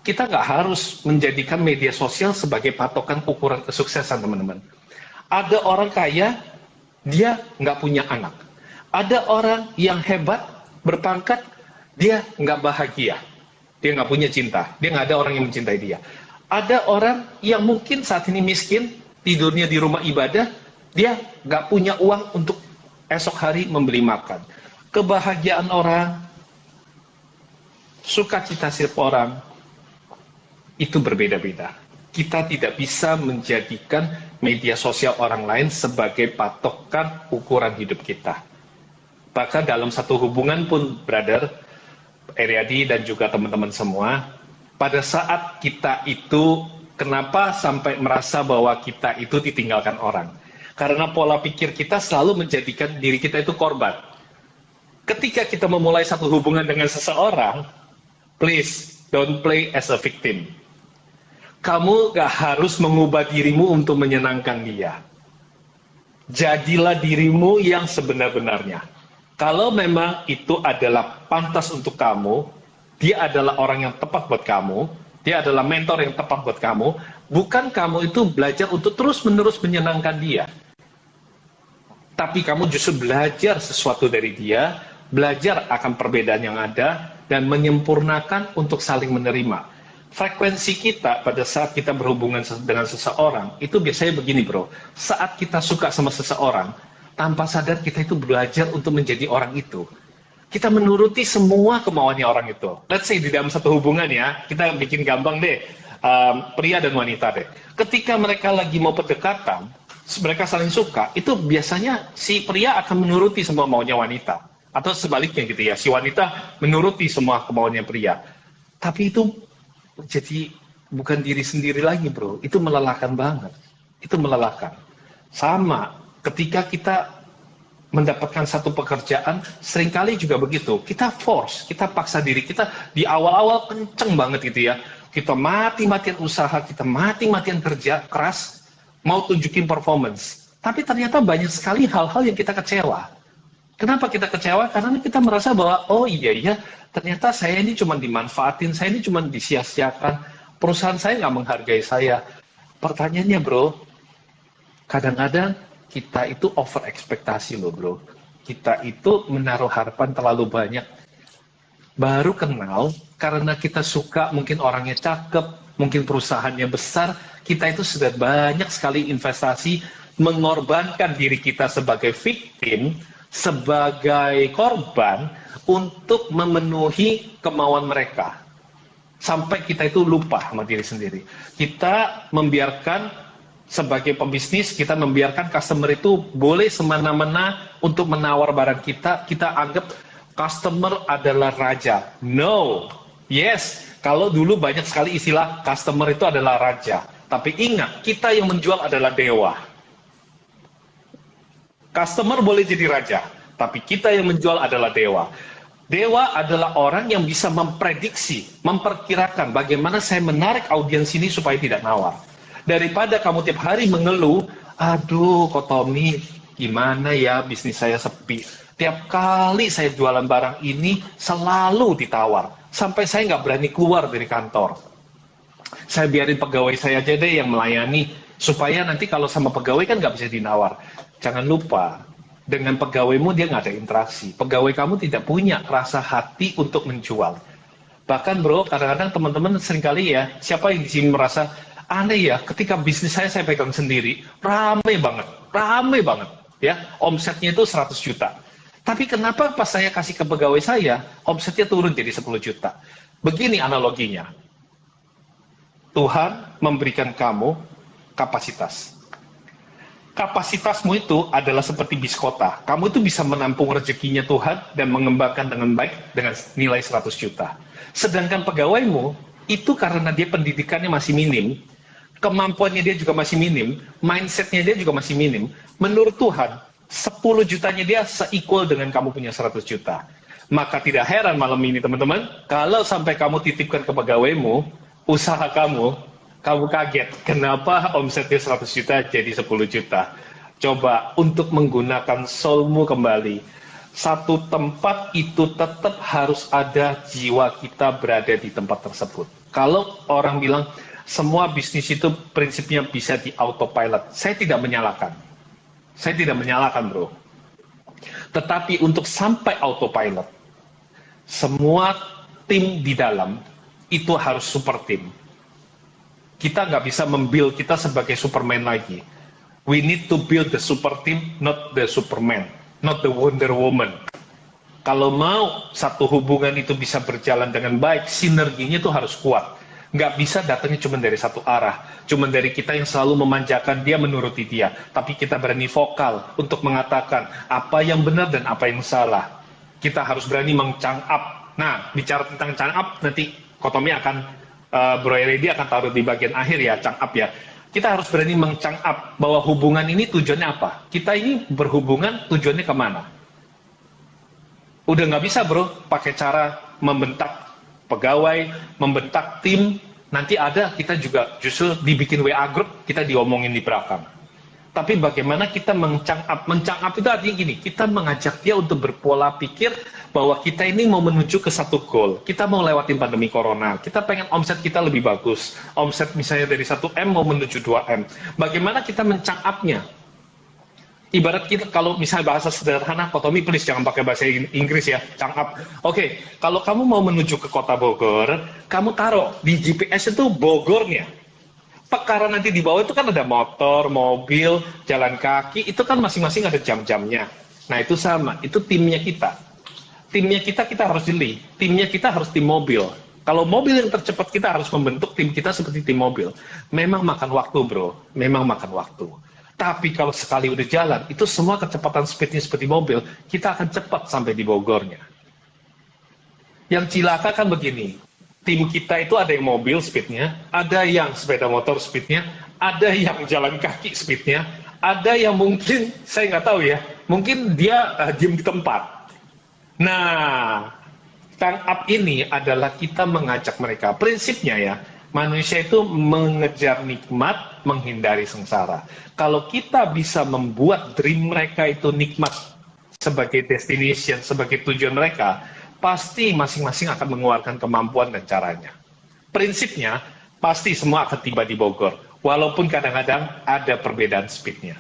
kita nggak harus menjadikan media sosial sebagai patokan ukuran kesuksesan, teman-teman. Ada orang kaya, dia nggak punya anak. Ada orang yang hebat, berpangkat, dia nggak bahagia. Dia nggak punya cinta. Dia nggak ada orang yang mencintai dia. Ada orang yang mungkin saat ini miskin, tidurnya di rumah ibadah, dia nggak punya uang untuk esok hari membeli makan. Kebahagiaan orang, sukacita setiap orang, itu berbeda-beda. Kita tidak bisa menjadikan media sosial orang lain sebagai patokan ukuran hidup kita. Bahkan dalam satu hubungan pun, brother, Eriadi dan juga teman-teman semua, pada saat kita itu, kenapa sampai merasa bahwa kita itu ditinggalkan orang? Karena pola pikir kita selalu menjadikan diri kita itu korban. Ketika kita memulai satu hubungan dengan seseorang, please, don't play as a victim. Kamu gak harus mengubah dirimu untuk menyenangkan dia. Jadilah dirimu yang sebenar-benarnya. Kalau memang itu adalah pantas untuk kamu, dia adalah orang yang tepat buat kamu, dia adalah mentor yang tepat buat kamu, bukan kamu itu belajar untuk terus-menerus menyenangkan dia. Tapi kamu justru belajar sesuatu dari dia, belajar akan perbedaan yang ada, dan menyempurnakan untuk saling menerima. Frekuensi kita pada saat kita berhubungan dengan seseorang, itu biasanya begini bro, saat kita suka sama seseorang, tanpa sadar kita itu belajar untuk menjadi orang itu. Kita menuruti semua kemauannya orang itu. Let's say di dalam satu hubungan ya, kita bikin gampang deh, pria dan wanita deh. Ketika mereka lagi mau pendekatan, mereka saling suka, itu biasanya si pria akan menuruti semua maunya wanita. Atau sebaliknya gitu ya, si wanita menuruti semua kemauannya pria. Tapi itu jadi bukan diri sendiri lagi bro, itu melelahkan banget. Itu melelahkan. Sama, ketika kita mendapatkan satu pekerjaan, seringkali juga begitu. Kita force, kita paksa diri kita di awal-awal kenceng banget gitu ya. Kita mati-matian usaha, kita mati-matian kerja keras, mau tunjukin performance. Tapi ternyata banyak sekali hal-hal yang kita kecewa. Kenapa kita kecewa? Karena kita merasa bahwa, oh iya, ternyata saya ini cuma dimanfaatin, saya ini cuma disia-siakan, perusahaan saya nggak menghargai saya. Pertanyaannya bro, kadang-kadang kita itu over ekspektasi loh bro. Kita itu menaruh harapan terlalu banyak. Baru kenal, karena kita suka, mungkin orangnya cakep, mungkin perusahaannya besar, kita itu sudah banyak sekali investasi, mengorbankan diri kita sebagai victim, sebagai korban untuk memenuhi kemauan mereka. Sampai kita itu lupa sama diri sendiri. Kita membiarkan sebagai pembisnis, kita membiarkan customer itu boleh semena-mena untuk menawar barang kita. Kita anggap customer adalah raja. No. Yes, kalau dulu banyak sekali istilah customer itu adalah raja. Tapi ingat, kita yang menjual adalah dewa. Customer boleh jadi raja, tapi kita yang menjual adalah dewa. Dewa adalah orang yang bisa memprediksi, memperkirakan bagaimana saya menarik audiens ini supaya tidak nawar. Daripada kamu tiap hari mengeluh, aduh kok Tommy, gimana ya bisnis saya sepi. Tiap kali saya jualan barang ini selalu ditawar, sampai saya nggak berani keluar dari kantor. Saya biarin pegawai saya aja deh yang melayani, supaya nanti kalau sama pegawai kan nggak bisa dinawar. Jangan lupa, dengan pegawaimu dia nggak ada interaksi. Pegawai kamu tidak punya rasa hati untuk menjual. Bahkan bro, kadang-kadang teman-teman seringkali ya, siapa yang di sini merasa aneh ya, ketika bisnis saya pegang sendiri, rame banget, ya, omsetnya itu 100 juta. Tapi kenapa pas saya kasih ke pegawai saya, omsetnya turun jadi 10 juta? Begini analoginya, Tuhan memberikan kamu kapasitas. Kapasitasmu itu adalah seperti bis kota. Kamu itu bisa menampung rezekinya Tuhan dan mengembangkan dengan baik dengan nilai 100 juta. Sedangkan pegawaimu, itu karena dia pendidikannya masih minim, kemampuannya dia juga masih minim, mindsetnya dia juga masih minim. Menurut Tuhan, 10 jutanya dia se-equal dengan kamu punya 100 juta. Maka tidak heran malam ini teman-teman, kalau sampai kamu titipkan ke pegawaimu, usaha kamu kaget. Kenapa omsetnya 100 juta jadi 10 juta? Coba untuk menggunakan soulmu kembali. satu tempat itu tetap harus ada jiwa kita berada di tempat tersebut. Kalau orang bilang semua bisnis itu prinsipnya bisa di autopilot, saya tidak menyalahkan. Saya tidak menyalahkan, bro. Tetapi untuk sampai autopilot, semua tim di dalam itu harus super tim. Kita nggak bisa membuild kita sebagai Superman lagi. We need to build the super team, not the Superman, not the Wonder Woman. Kalau mau satu hubungan itu bisa berjalan dengan baik, sinerginya itu harus kuat. Nggak bisa datangnya cuma dari satu arah, cuma dari kita yang selalu memanjakan dia, menuruti dia. Tapi kita berani vokal untuk mengatakan apa yang benar dan apa yang salah. Kita harus berani meng-chang up. Nah, bicara tentang chang up, nanti Kotomi akan Bro Reddy akan taruh di bagian akhir ya, chang up ya. Kita harus berani meng-chang up bahwa hubungan ini tujuannya apa. Kita ini berhubungan tujuannya kemana. Udah nggak bisa, bro, pakai cara membentak pegawai, membentak tim. Nanti ada kita juga justru dibikin WA group, kita diomongin di belakang. Tapi bagaimana kita meng-chang up? Meng-chang up itu artinya gini, kita mengajak dia untuk berpola pikir bahwa kita ini mau menuju ke satu goal. Kita mau lewatin pandemi corona. Kita pengen omset kita lebih bagus. Omset misalnya dari 1M mau menuju 2M. Bagaimana kita men-chang up-nya? Ibarat kita, kalau misalnya bahasa sederhana, Kotomi please jangan pakai bahasa Inggris ya, chang up. Oke, kalau kamu mau menuju ke kota Bogor, kamu taruh di GPS itu Bogornya. Perkara nanti di bawah itu kan ada motor, mobil, jalan kaki, itu kan masing-masing ada jam-jamnya. Nah itu sama, itu timnya kita. Timnya kita harus jeli, timnya kita harus tim mobil. Kalau mobil yang tercepat kita harus membentuk tim kita seperti tim mobil. Memang makan waktu, bro, memang makan waktu. Tapi kalau sekali udah jalan, itu semua kecepatan speednya seperti mobil, kita akan cepat sampai di Bogornya. Yang cilaka kan begini, tim kita itu ada yang mobil speednya, ada yang sepeda motor speednya, ada yang jalan kaki speednya, ada yang mungkin, saya nggak tahu ya, mungkin dia diem di tempat. Nah, chang up ini adalah kita mengajak mereka. Prinsipnya ya, manusia itu mengejar nikmat, menghindari sengsara. Kalau kita bisa membuat dream mereka itu nikmat sebagai destination, sebagai tujuan mereka, pasti masing-masing akan mengeluarkan kemampuan dan caranya. Prinsipnya, pasti semua akan tiba di Bogor, walaupun kadang-kadang ada perbedaan speednya.